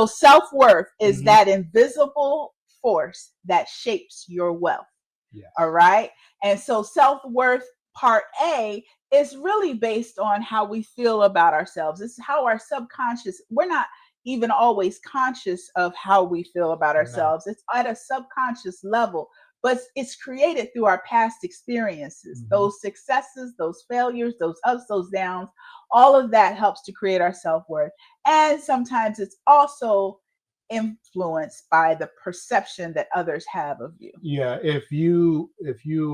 So self-worth is Mhm. that invisible force that shapes your wealth. Yes. All right. And so self-worth part A is really based on how we feel about ourselves. It's how our subconscious, we're not even always conscious of how we feel about No. ourselves. It's at a subconscious level, but it's created through our past experiences, those successes, those failures, those ups, those downs. All of that helps to create our self-worth. And sometimes it's also influenced by the perception that others have of you. Yeah, if you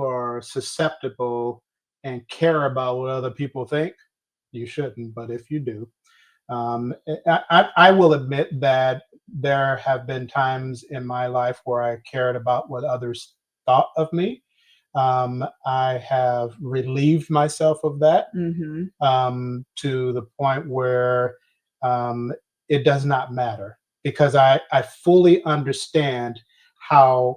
are susceptible and care about what other people think, you shouldn't. But if you do, I will admit that there have been times in my life where I cared about what others thought of me. I have relieved myself of that Mm-hmm. to the point where um, it does not matter because I fully understand how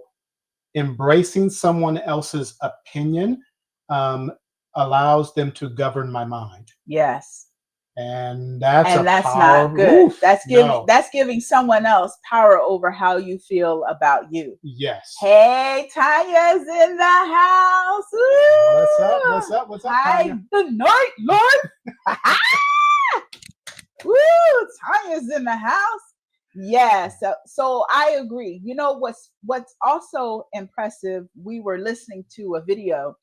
embracing someone else's opinion um, allows them to govern my mind, Yes. and that's And a that's not power. good. Oof, no. That's giving someone else power over how you feel about you. Yes. Hey, Tanya's in the house. What's up? Woo! What's up? What's up, Hi, Tanya? good night, Lord. Woo! Tanya's in the house. Yeah, so I agree. You know what's also impressive? We were listening to a video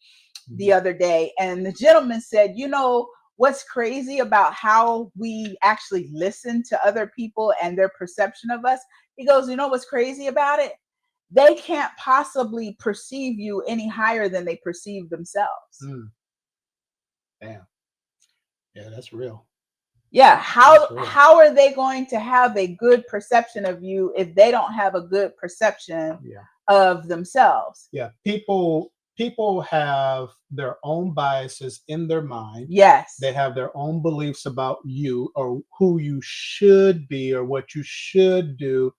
the other day, and the gentleman said, you know, what's crazy about how we actually listen to other people and their perception of us? He goes, you know what's crazy about it? They can't possibly perceive you any higher than they perceive themselves. Mm, damn. Yeah, that's real. Yeah, That's real. how are they going to have a good perception of you if they don't have a good perception Yeah. of themselves? Yeah. People have their own biases in their mind. Yes. They have their own beliefs about you or who you should be or what you should do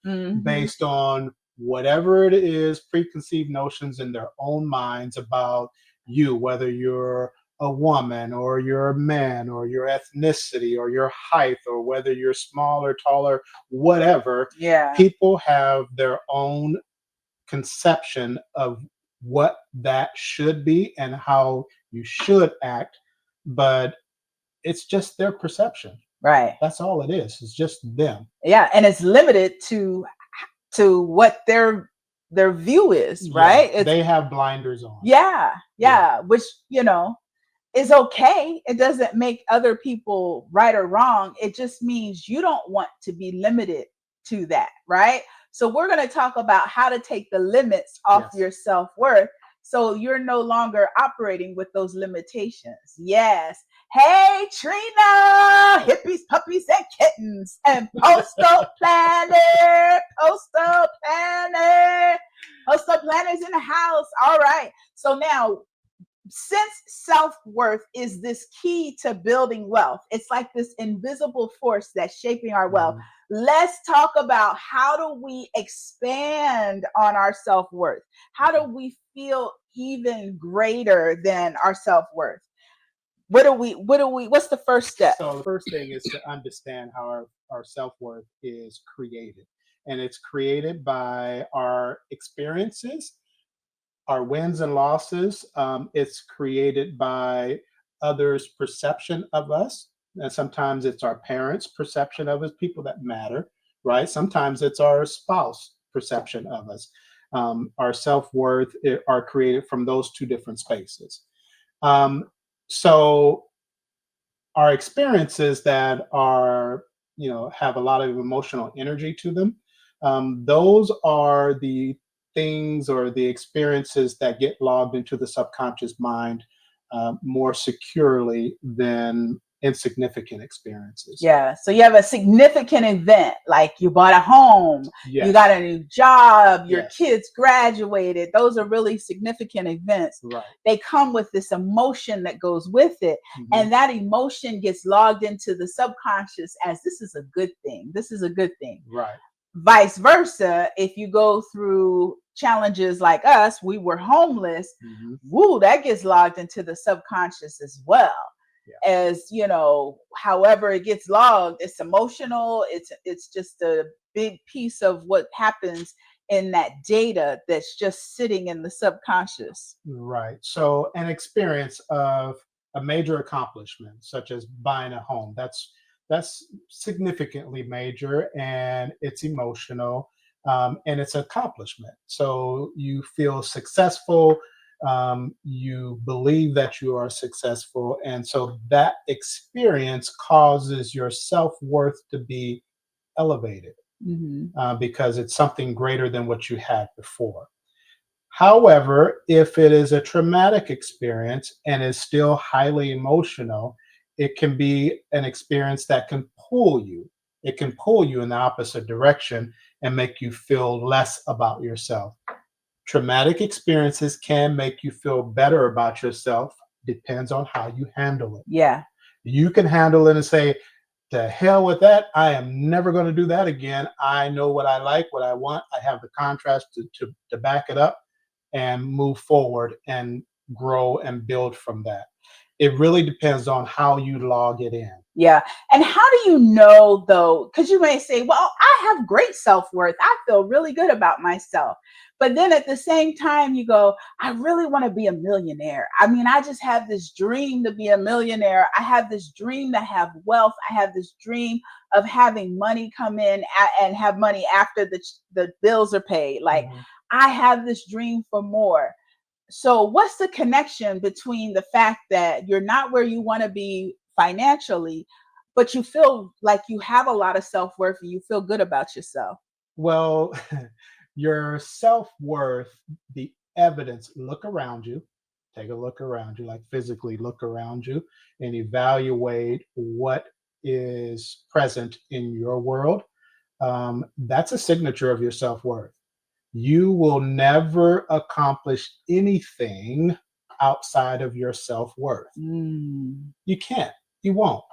based on whatever it is, preconceived notions in their own minds about you, whether you're a woman or you're a man or your ethnicity or your height or whether you're small or taller, whatever. Yeah. People have their own conception of what that should be and how you should act, but it's just their perception. Right. That's all it is. It's just them. Yeah, and it's limited to what their view is, Yeah, right? It's they have blinders on. yeah, which, you know, is okay. It doesn't make other people right or wrong. It just means you don't want to be limited to that, right? So we're going to talk about how to take the limits off Yes. your self-worth so you're no longer operating with those limitations. Yes. Hey, Trina, hippies, puppies, and kittens, and postal planner, postal planners in the house. All right. So now, since self-worth is this key to building wealth, it's like this invisible force that's shaping our wealth. Let's talk about how do we expand on our self-worth? How do we feel even greater than our self-worth? What's the first step? So the first thing is to understand how our self-worth is created. And it's created by our experiences, our wins and losses. It's created by others' perception of us. And sometimes it's our parents' perception of us, people that matter, right? Sometimes it's our spouse perception of us. Our self-worth are created from those two different spaces. So our experiences that are, have a lot of emotional energy to them, those are the things or the experiences that get logged into the subconscious mind more securely than insignificant experiences. Yeah. So you have a significant event, like you bought a home, Yes. you got a new job, your Yes. kids graduated. Those are really significant events. Right. They come with this emotion that goes with it. And that emotion gets logged into the subconscious as this is a good thing. This is a good thing. Right. Vice versa, if you go through challenges like us, we were homeless. Woo, that gets logged into the subconscious as well. Yeah. As you know, however it gets logged, it's emotional. It's just a big piece of what happens in that data that's just sitting in the subconscious. Right. So an experience of a major accomplishment, such as buying a home, that's significantly major, and it's emotional, and it's an accomplishment. So you feel successful. You believe that you are successful, and so that experience causes your self worth to be elevated, Hmm. because it's something greater than what you had before. However, if it is a traumatic experience and is still highly emotional, it can be an experience that can pull you. It can pull you in the opposite direction and make you feel less about yourself. Traumatic experiences can make you feel better about yourself, depends on how you handle it. Yeah. You can handle it and say, "To hell with that. I am never going to do that again. I know what I like, what I want. I have the contrast to back it up and move forward and grow and build from that." It really depends on how you log it in. Yeah. And how do you know though? Because you may say, well, I have great self worth. I feel really good about myself. But then at the same time, you go, I really want to be a millionaire. I mean, I just have this dream to be a millionaire. I have this dream to have wealth. I have this dream of having money come in and have money after the bills are paid. Like, Mhm. I have this dream for more. So what's the connection between the fact that you're not where you want to be financially, but you feel like you have a lot of self-worth and you feel good about yourself? Well, your self worth, the evidence, look around you, take a look around you, like physically look around you and evaluate what is present in your world. That's a signature of your self worth. You will never accomplish anything outside of your self worth. Mm. You can't, you won't.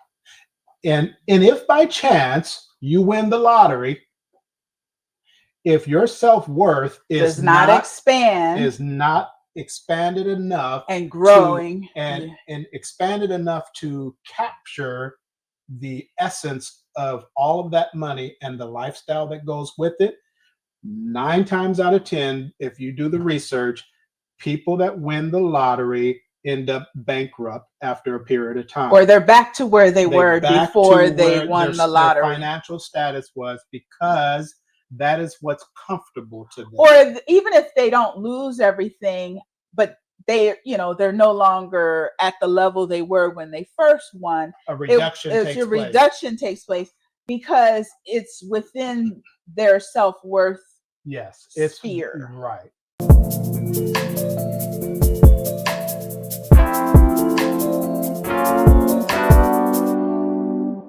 And if by chance you win the lottery, if your self worth Does not expand is not expanded enough and to growing. and Yeah. and expanded enough to capture the essence of all of that money and the lifestyle that goes with it, 9 times out of 10, if you do the research, people that win the lottery end up bankrupt after a period of time. Or they're back to where they They were back to before they where won the their lottery. financial status was, because that is what's comfortable to them. Or even if they don't lose everything, but they're no longer at the level they were when they first won. A it, reduction it's takes a place. reduction takes place because it's within their self-worth Yes, it's sphere. right.